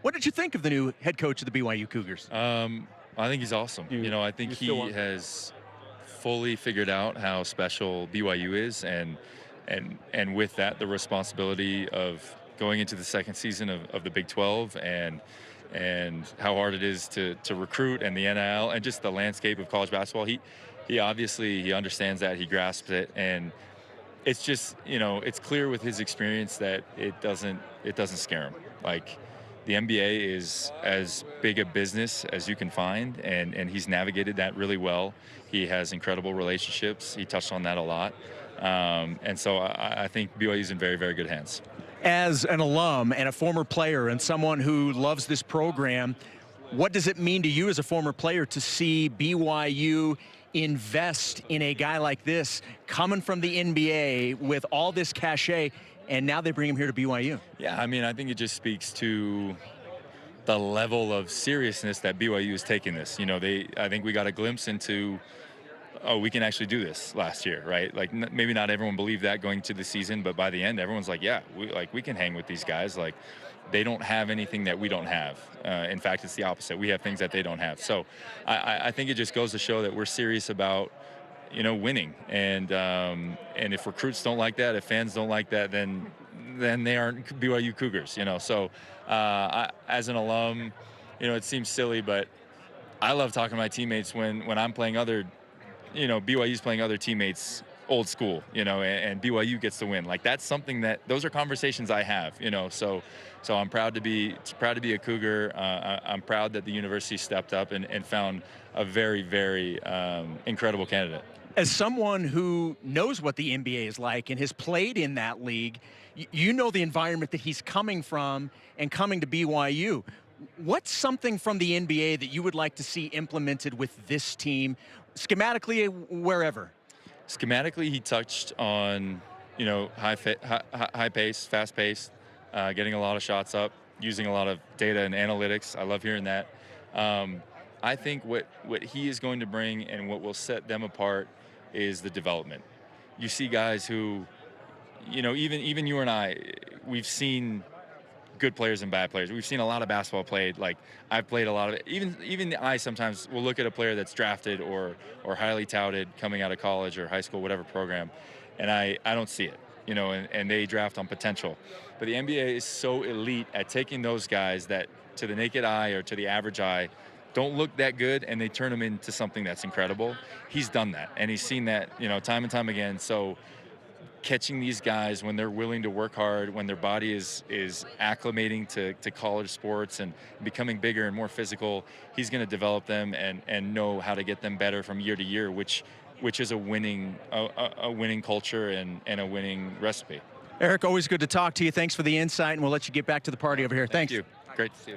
What did you think of the new head coach of the BYU Cougars? I think he's awesome. I think he has fully figured out how special BYU is, and with that, the responsibility of going into the second season of the Big 12 and how hard it is to recruit, and the NIL and just the landscape of college basketball. He obviously he understands that, he grasps it, and it's just it's clear with his experience that it doesn't scare him. Like, the NBA is as big a business as you can find, and he's navigated that really well. He has incredible relationships. He touched on that a lot. And so I think BYU is in very, very good hands. As an alum and a former player and someone who loves this program, what does it mean to you as a former player to see BYU invest in a guy like this coming from the NBA with all this cachet, and now they bring him here to BYU? Yeah, I mean, I think it just speaks to the level of seriousness that BYU is taking this. I think we got a glimpse into, oh, we can actually do this last year, right? Like, maybe not everyone believed that going to the season, but by the end, everyone's like, yeah, we can hang with these guys. Like, they don't have anything that we don't have. In fact, it's the opposite. We have things that they don't have. So I think it just goes to show that we're serious about winning, and if recruits don't like that, if fans don't like that, then they aren't BYU Cougars. So as an alum, it seems silly, but I love talking to my teammates when I'm playing other, BYU's playing other teammates old school, and BYU gets the win. Like, that's something those are conversations I have, so I'm proud to be a Cougar. I'm proud that the university stepped up and found a very, very incredible candidate. As someone who knows what the NBA is like and has played in that league, you know the environment that he's coming from and coming to BYU. What's something from the NBA that you would like to see implemented with this team, schematically, wherever? Schematically, he touched on, high pace, fast pace, getting a lot of shots up, using a lot of data and analytics. I love hearing that. I think what he is going to bring and what will set them apart is the development. You see guys who, even you and I, we've seen good players and bad players. We've seen a lot of basketball played. Like, I've played a lot of it. Even I sometimes will look at a player that's drafted or highly touted coming out of college or high school, whatever program, and I don't see it, and they draft on potential. But the NBA is so elite at taking those guys that to the naked eye or to the average eye don't look that good, and they turn them into something that's incredible. He's done that, and he's seen that, time and time again. So catching these guys when they're willing to work hard, when their body is acclimating to college sports and becoming bigger and more physical, he's going to develop them and know how to get them better from year to year, which is a winning culture and a winning recipe. Eric, always good to talk to you. Thanks for the insight, and we'll let you get back to the party over here. Thanks. Thank you. Great to see you.